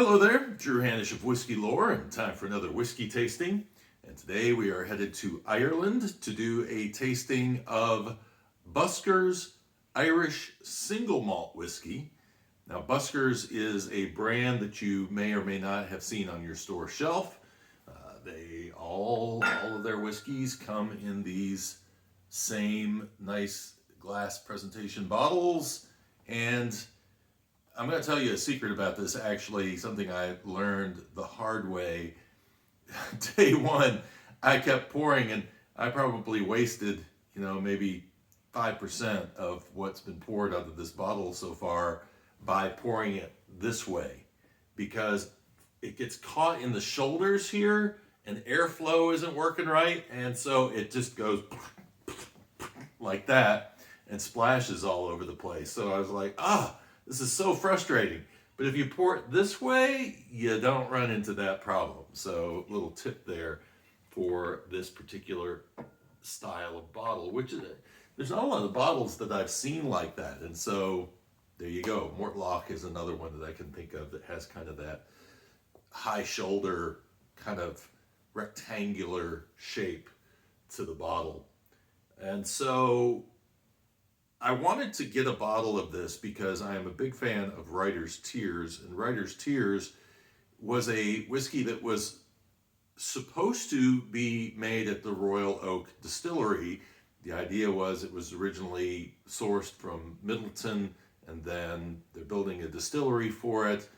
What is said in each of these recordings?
Hello there, Drew Hanish of Whiskey Lore, and time for another whiskey tasting. And today we are headed to Ireland to do a tasting of Busker's Irish Single Malt Whiskey. Now, Busker's is a brand that you may or may not have seen on your store shelf. All of their whiskeys come in these same nice glass presentation bottles, and I'm going to tell you a secret about this, actually, something I learned the hard way. Day one, I kept pouring, and I probably wasted, maybe 5% of what's been poured out of this bottle so far by pouring it this way, because it gets caught in the shoulders here, and airflow isn't working right, and so it just goes like that and splashes all over the place. So I was like, this is so frustrating. But if you pour it this way, you don't run into that problem. So little tip there for this particular style of bottle, which there's not a lot of bottles that I've seen like that. And so there you go. Mortlach is another one that I can think of that has kind of that high shoulder, kind of rectangular shape to the bottle. And so I wanted to get a bottle of this because I am a big fan of Writer's Tears, and Writer's Tears was a whiskey that was supposed to be made at the Royal Oak Distillery. The idea was it was originally sourced from Middleton, and then they're building a distillery for it.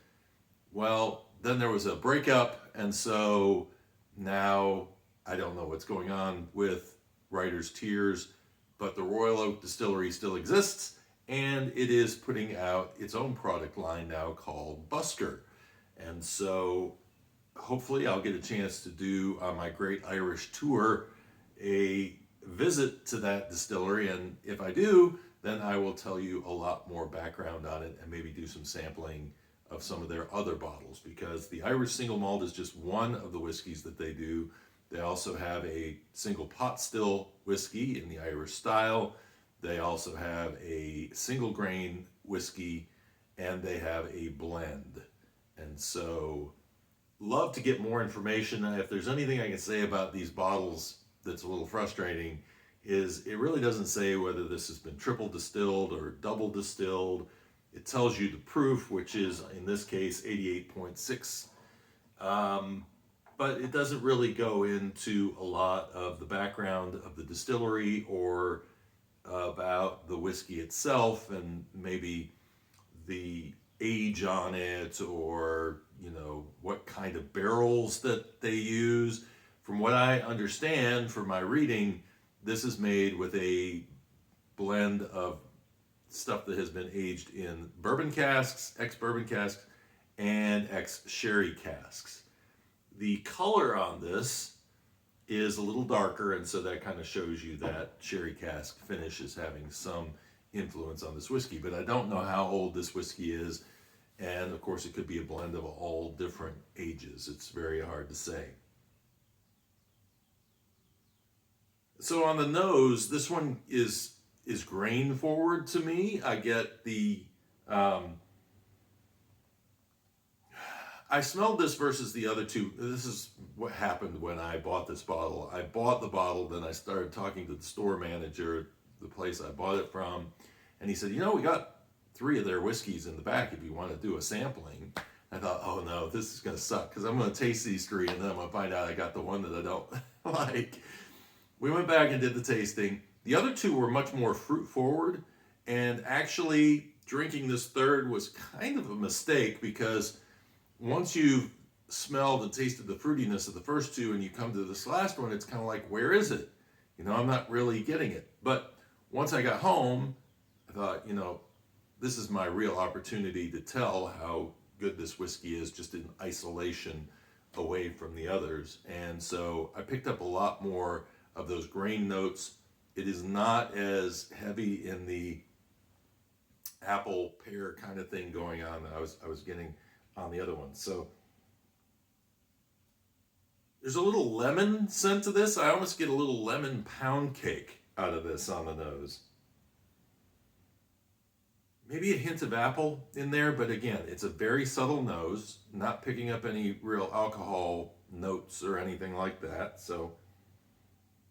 Well, then there was a breakup, and so now I don't know what's going on with Writer's Tears, but the Royal Oak Distillery still exists, and it is putting out its own product line now called Busker. And so hopefully I'll get a chance to do on my Great Irish Tour a visit to that distillery, and if I do, then I will tell you a lot more background on it and maybe do some sampling of some of their other bottles, because the Irish Single Malt is just one of the whiskeys that they do. They also have a single pot still whiskey in the Irish style. They also have a single grain whiskey, and they have a blend. And so, love to get more information. If there's anything I can say about these bottles that's a little frustrating, is it really doesn't say whether this has been triple distilled or double distilled. It tells you the proof, which is, in this case, 88.6. But it doesn't really go into a lot of the background of the distillery or about the whiskey itself, and maybe the age on it, or what kind of barrels that they use. From what I understand from my reading, this is made with a blend of stuff that has been aged in bourbon casks, ex-bourbon casks, and ex-sherry casks. The color on this is a little darker, and so that kind of shows you that sherry cask finish is having some influence on this whiskey. But I don't know how old this whiskey is, and of course it could be a blend of all different ages. It's very hard to say. So on the nose, this one is grain forward to me. I get the I smelled this versus the other two. This is what happened when I bought this bottle. I bought the bottle, then I started talking to the store manager at the place I bought it from, and he said, we got 3 of their whiskeys in the back if you want to do a sampling. I thought, oh no, this is going to suck, because I'm going to taste these 3, and then I'm going to find out I got the one that I don't like. We went back and did the tasting. The other 2 were much more fruit forward, and actually drinking this third was kind of a mistake, because once you've smelled and tasted the fruitiness of the first 2 and you come to this last one, it's kind of like, where is it? I'm not really getting it. But once I got home, I thought, this is my real opportunity to tell how good this whiskey is just in isolation away from the others. And so I picked up a lot more of those grain notes. It is not as heavy in the apple pear kind of thing going on that I was getting on the other one. So there's a little lemon scent to this. I almost get a little lemon pound cake out of this on the nose. maybe a hint of apple in there, but again, it's a very subtle nose, not picking up any real alcohol notes or anything like that. So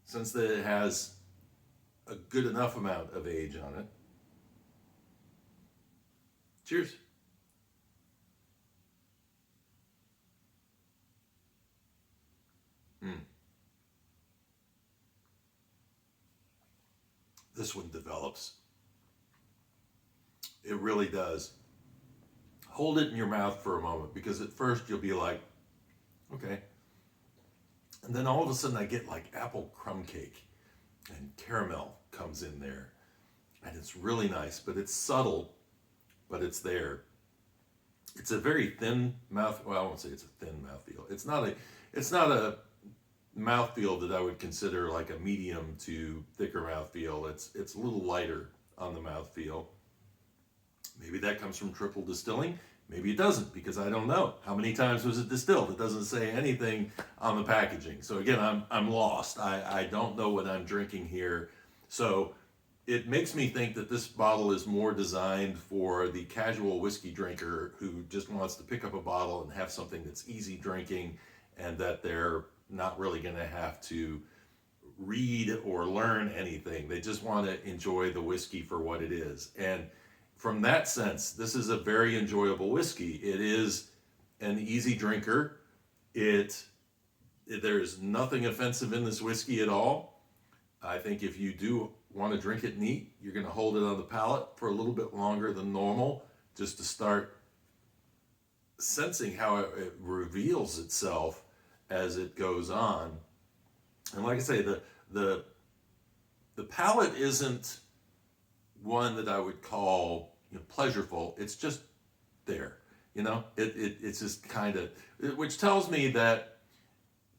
since that it has a good enough amount of age on it. Cheers. This one develops. It really does. Hold it in your mouth for a moment, because at first you'll be like, okay. And then all of a sudden I get like apple crumb cake and caramel comes in there. And it's really nice, but it's subtle, but it's there. It's a very thin mouth. Well, I won't say it's a thin mouthfeel. It's not a mouthfeel that I would consider like a medium to thicker mouthfeel. It's a little lighter on the mouthfeel. Maybe that comes from triple distilling. Maybe it doesn't, because I don't know. How many times was it distilled? It doesn't say anything on the packaging. So again, I'm lost. I don't know what I'm drinking here. So it makes me think that this bottle is more designed for the casual whiskey drinker who just wants to pick up a bottle and have something that's easy drinking, and that they're not really going to have to read or learn anything. They just want to enjoy the whiskey for what it is. And from that sense, this is a very enjoyable whiskey. It is an easy drinker. There's nothing offensive in this whiskey at all. I think if you do want to drink it neat, you're going to hold it on the palate for a little bit longer than normal, just to start sensing how it reveals itself as it goes on. And like I say, the palate isn't one that I would call, pleasureful. It's just there, it's just kind of, which tells me that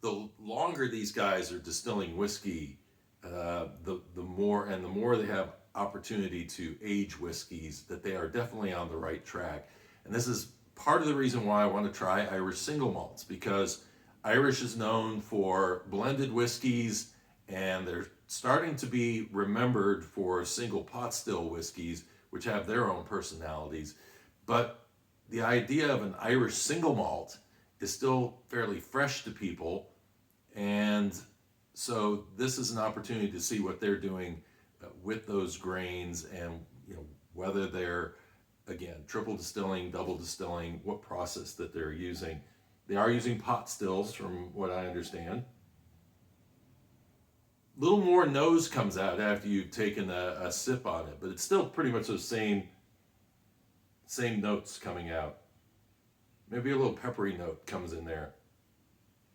the longer these guys are distilling whiskey, the more they have opportunity to age whiskeys, that they are definitely on the right track. And this is part of the reason why I want to try Irish single malts, because Irish is known for blended whiskeys, and they're starting to be remembered for single pot still whiskeys, which have their own personalities. But the idea of an Irish single malt is still fairly fresh to people, and so this is an opportunity to see what they're doing with those grains, and whether they're, again, triple distilling, double distilling, what process that they're using. They are using pot stills, from what I understand. A little more nose comes out after you've taken a sip on it, but it's still pretty much those same notes coming out. Maybe a little peppery note comes in there.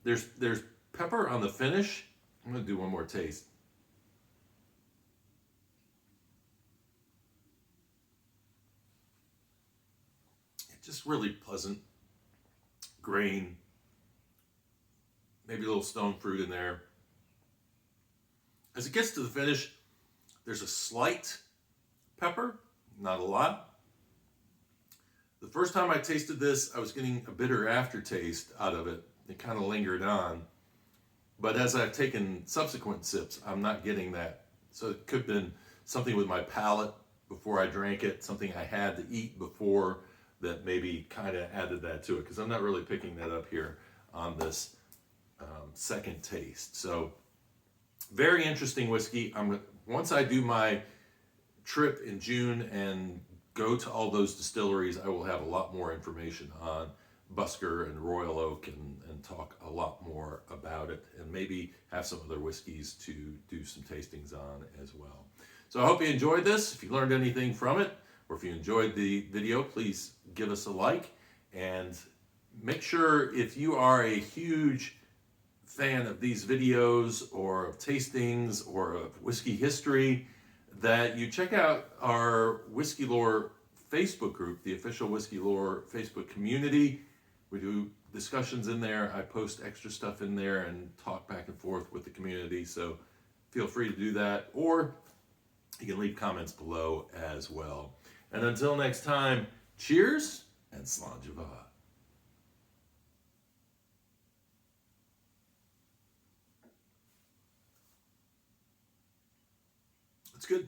There's pepper on the finish. I'm going to do one more taste. It's just really pleasant grain. Maybe a little stone fruit in there. As it gets to the finish, there's a slight pepper, not a lot. The first time I tasted this, I was getting a bitter aftertaste out of it. It kind of lingered on. But as I've taken subsequent sips, I'm not getting that. So it could have been something with my palate before I drank it, something I had to eat before that maybe kind of added that to it, because I'm not really picking that up here on this second taste. So very interesting whiskey. Once I do my trip in June and go to all those distilleries, I will have a lot more information on Busker and Royal Oak, and talk a lot more about it, and maybe have some other whiskeys to do some tastings on as well. So I hope you enjoyed this. If you learned anything from it, or if you enjoyed the video, please give us a like, and make sure, if you are a huge fan of these videos, or of tastings, or of whiskey history, that you check out our Whiskey Lore Facebook group, the official Whiskey Lore Facebook community. We do discussions in there. I post extra stuff in there and talk back and forth with the community. So feel free to do that, or you can leave comments below as well. And until next time, cheers and Slainte. It's good.